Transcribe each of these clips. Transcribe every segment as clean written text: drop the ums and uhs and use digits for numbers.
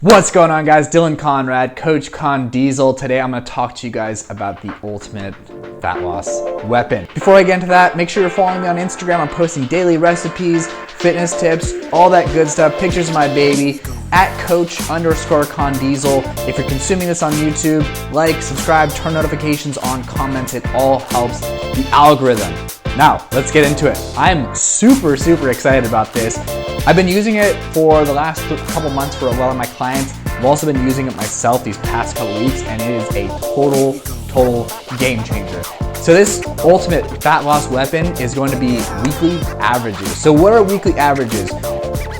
What's going on, guys? Dylan Conrad, Coach Con Diesel. Today I'm going to talk to you guys about the ultimate fat loss weapon. Before I get into that, make sure you're following me on Instagram. I'm posting daily recipes, fitness tips, all that good stuff, pictures of my baby, at Coach_Con Diesel. If you're consuming this on YouTube, like, subscribe, turn notifications on, comments. It all helps the algorithm. Now, let's get into it. I'm super excited about this. I've been using it for the last couple months for a lot of my clients. I've also been using it myself these past couple weeks, and it is a total game changer. So this ultimate fat loss weapon is going to be weekly averages. So what are weekly averages?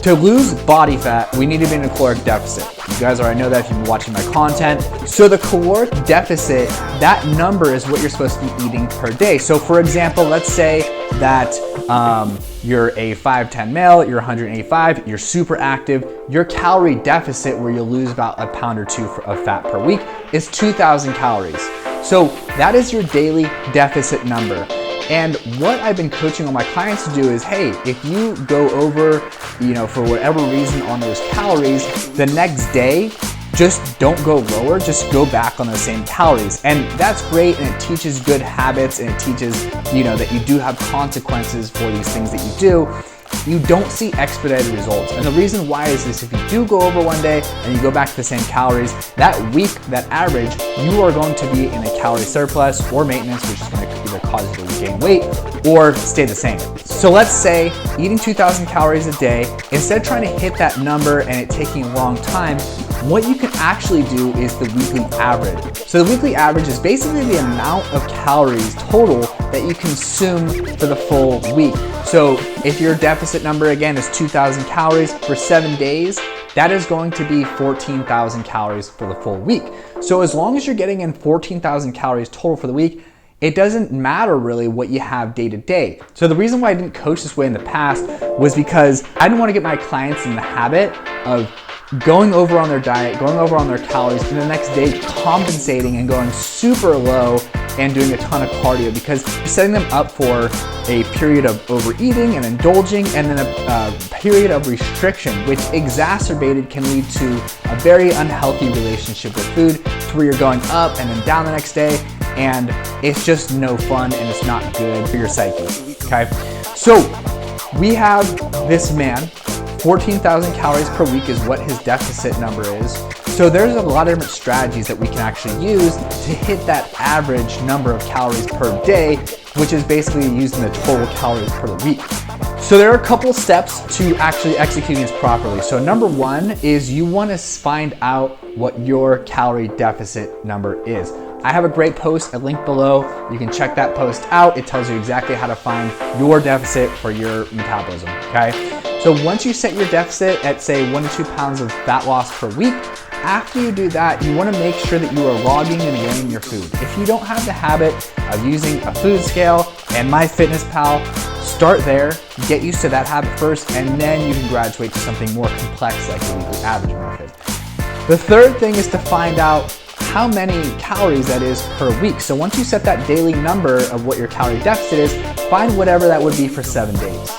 To lose body fat, we need to be in a caloric deficit. You guys already know that if you've been watching my content. So the caloric deficit, that number is what you're supposed to be eating per day. So for example, let's say that you're a 5'10" male, you're 185, you're super active. Your calorie deficit, where you'll lose about a pound or two of fat per week, is 2,000 calories. So that is your daily deficit number. And what I've been coaching all my clients to do is, hey, if you go over, for whatever reason on those calories, the next day, just don't go lower, just go back on those same calories. And that's great, and it teaches good habits, and it teaches, that you do have consequences for these things that you do. You don't see expedited results. And the reason why is this: if you do go over one day and you go back to the same calories, that week, that average, you are going to be in a calorie surplus or maintenance, which is going to either cause you to gain weight or stay the same. So let's say eating 2,000 calories a day, instead of trying to hit that number and it taking a long time, what you can actually do is the weekly average. So the weekly average is basically the amount of calories total that you consume for the full week. So if your deficit number again is 2,000 calories for 7 days, that is going to be 14,000 calories for the full week. So as long as you're getting in 14,000 calories total for the week, it doesn't matter really what you have day to day. So the reason why I didn't coach this way in the past was because I didn't want to get my clients in the habit of going over on their diet, going over on their calories, and the next day compensating and going super low and doing a ton of cardio, because you're setting them up for a period of overeating and indulging, and then a period of restriction, which exacerbated can lead to a very unhealthy relationship with food, to where you're going up and then down the next day, and it's just no fun and it's not good for your psyche, okay? So we have this man, 14,000 calories per week is what his deficit number is. So there's a lot of different strategies that we can actually use to hit that average number of calories per day, which is basically using the total calories per week. So there are a couple steps to actually executing this properly. So number one is you want to find out what your calorie deficit number is. I have a great post, a link below. You can check that post out. It tells you exactly how to find your deficit for your metabolism, okay? So once you set your deficit at, say, 1 to 2 pounds of fat loss per week, after you do that, you want to make sure that you are logging and weighing your food. If you don't have the habit of using a food scale and MyFitnessPal, start there, get used to that habit first, and then you can graduate to something more complex like the weekly average method. The third thing is to find out how many calories that is per week. So once you set that daily number of what your calorie deficit is, find whatever that would be for 7 days.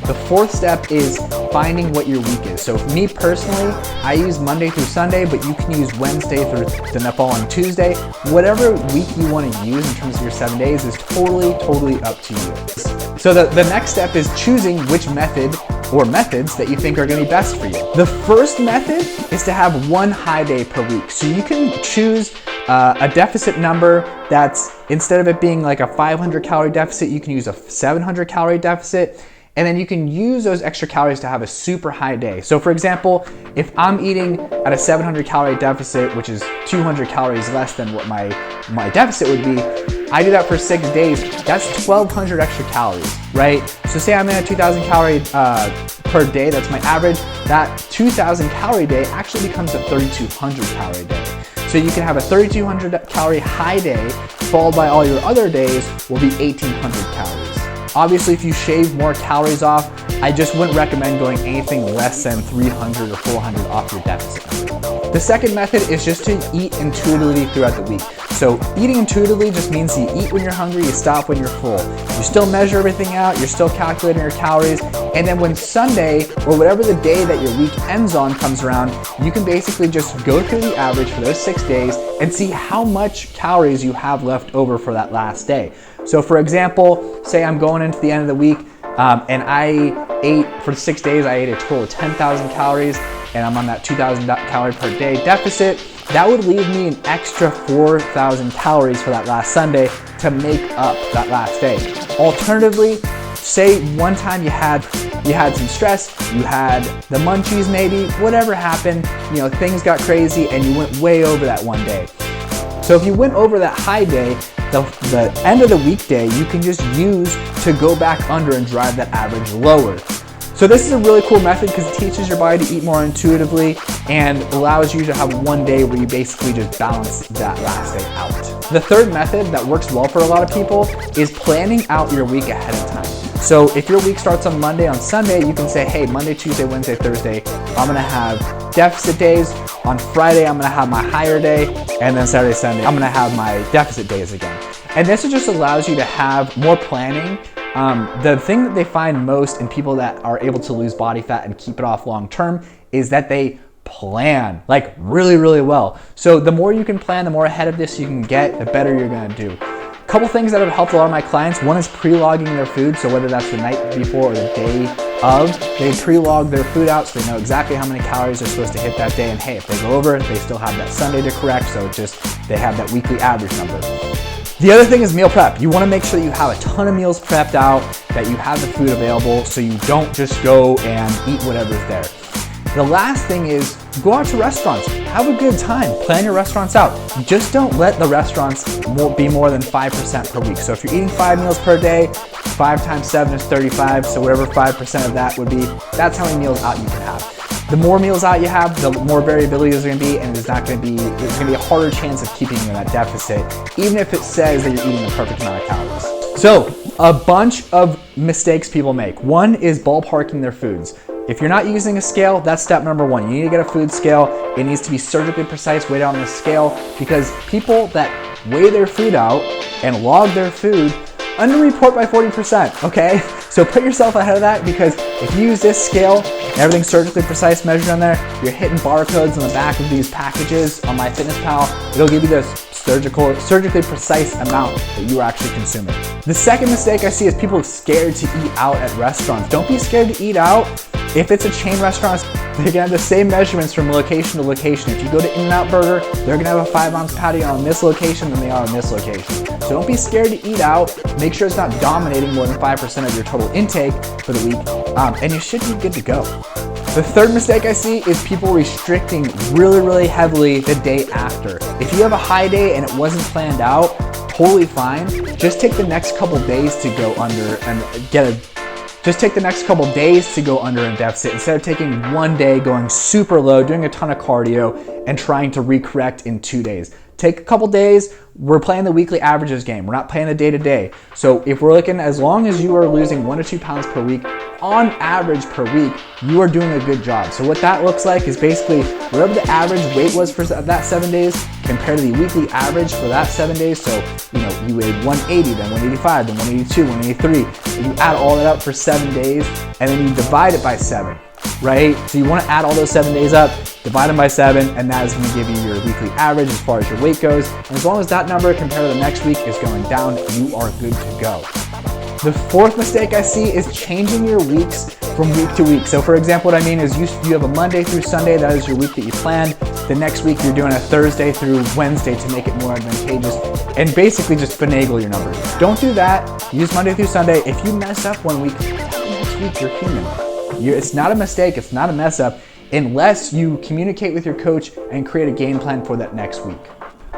The fourth step is finding what your week is. So for me personally, I use Monday through Sunday, but you can use Wednesday through the following Tuesday. Whatever week you want to use in terms of your 7 days is totally up to you. So the next step is choosing which method or methods that you think are going to be best for you. The first method is to have one high day per week. So you can choose a deficit number that's, instead of it being like a 500 calorie deficit, you can use a 700 calorie deficit. And then you can use those extra calories to have a super high day. So for example, if I'm eating at a 700 calorie deficit, which is 200 calories less than what my deficit would be, I do that for 6 days, that's 1,200 extra calories, right? So say I'm in a 2,000 calorie per day, that's my average, that 2,000 calorie day actually becomes a 3,200 calorie day. So you can have a 3,200 calorie high day, followed by all your other days will be 1,800 calories. Obviously, if you shave more calories off, I just wouldn't recommend going anything less than 300 or 400 off your deficit number. The second method is just to eat intuitively throughout the week. So eating intuitively just means you eat when you're hungry, you stop when you're full. You still measure everything out, you're still calculating your calories, and then when Sunday or whatever the day that your week ends on comes around, you can basically just go through the average for those 6 days and see how much calories you have left over for that last day. So for example, say I'm going into the end of the week and I ate, for 6 days, I ate a total of 10,000 calories and I'm on that 2,000 calorie per day deficit. That would leave me an extra 4,000 calories for that last Sunday to make up that last day. Alternatively, say one time you had some stress, you had the munchies maybe, whatever happened, things got crazy and you went way over that one day. So if you went over that high day, the end of the weekday, you can just use to go back under and drive that average lower. So this is a really cool method because it teaches your body to eat more intuitively and allows you to have one day where you basically just balance that last day out. The third method that works well for a lot of people is planning out your week ahead of time. So if your week starts on Monday, on Sunday, you can say, hey, Monday, Tuesday, Wednesday, Thursday, I'm gonna have deficit days. On Friday, I'm gonna have my higher day. And then Saturday, Sunday, I'm gonna have my deficit days again. And this just allows you to have more planning. The thing that they find most in people that are able to lose body fat and keep it off long term is that they plan like really, really well. So the more you can plan, the more ahead of this you can get, the better you're gonna do. A couple things that have helped a lot of my clients. One is pre-logging their food. So whether that's the night before or the day of, they pre-log their food out so they know exactly how many calories they're supposed to hit that day. And hey, if they go over, they still have that Sunday to correct. So they have that weekly average number. The other thing is meal prep. You wanna make sure that you have a ton of meals prepped out, that you have the food available so you don't just go and eat whatever's there. The last thing is go out to restaurants, have a good time, plan your restaurants out. Just don't let the restaurants be more than 5% per week. So if you're eating 5 meals per day, 5 times 7 is 35, so whatever 5% of that would be, that's how many meals out you can have. The more meals out you have, the more variability there's gonna be, and there's gonna be a harder chance of keeping you in that deficit, even if it says that you're eating the perfect amount of calories. So, a bunch of mistakes people make. One is ballparking their foods. If you're not using a scale, that's step number one. You need to get a food scale. It needs to be surgically precise, weighed out on the scale, because people that weigh their food out and log their food underreport by 40%, okay? So put yourself ahead of that, because if you use this scale and everything's surgically precise measured on there, you're hitting barcodes on the back of these packages on MyFitnessPal. It'll give you this surgically precise amount that you are actually consuming. The second mistake I see is people scared to eat out at restaurants. Don't be scared to eat out. If it's a chain restaurant, they're gonna have the same measurements from location to location. If you go to In-N-Out Burger, they're gonna have a 5-ounce patty on this location than they are on this location. So don't be scared to eat out. Make sure it's not dominating more than 5% of your total intake for the week, and you should be good to go. The third mistake I see is people restricting really, really heavily the day after. If you have a high day and it wasn't planned out, totally fine. Just take the next couple days to go under and Just take the next couple days to go under in deficit instead of taking one day, going super low, doing a ton of cardio, and trying to recorrect in 2 days. Take a couple days. We're playing the weekly averages game. We're not playing the day-to-day. So if we're looking, as long as you are losing 1 to 2 pounds per week, on average per week, you are doing a good job. So what that looks like is basically whatever the average weight was for that 7 days compared to the weekly average for that 7 days. So, you weighed 180, then 185, then 182, 183. And you add all that up for 7 days, and then you divide it by 7. Right? So you want to add all those 7 days up, divide them by 7, and that is going to give you your weekly average as far as your weight goes. And as long as that number compared to the next week is going down, you are good to go. The fourth mistake I see is changing your weeks from week to week. So for example, what I mean is you have a Monday through Sunday, that is your week that you planned. The next week you're doing a Thursday through Wednesday to make it more advantageous and basically just finagle your numbers. Don't do that. Use Monday through Sunday. If you mess up one week, next week you're human. It's not a mistake, it's not a mess up, unless you communicate with your coach and create a game plan for that next week.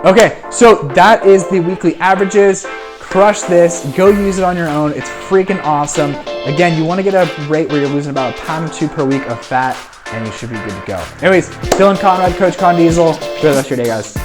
Okay, so that is the weekly averages. Crush this, go use it on your own. It's freaking awesome. Again, you wanna get a rate where you're losing about 1 pound or 2 per week of fat, and you should be good to go. Anyways, Dylan Conrad, Coach Con Diesel. Enjoy the rest of your day, guys.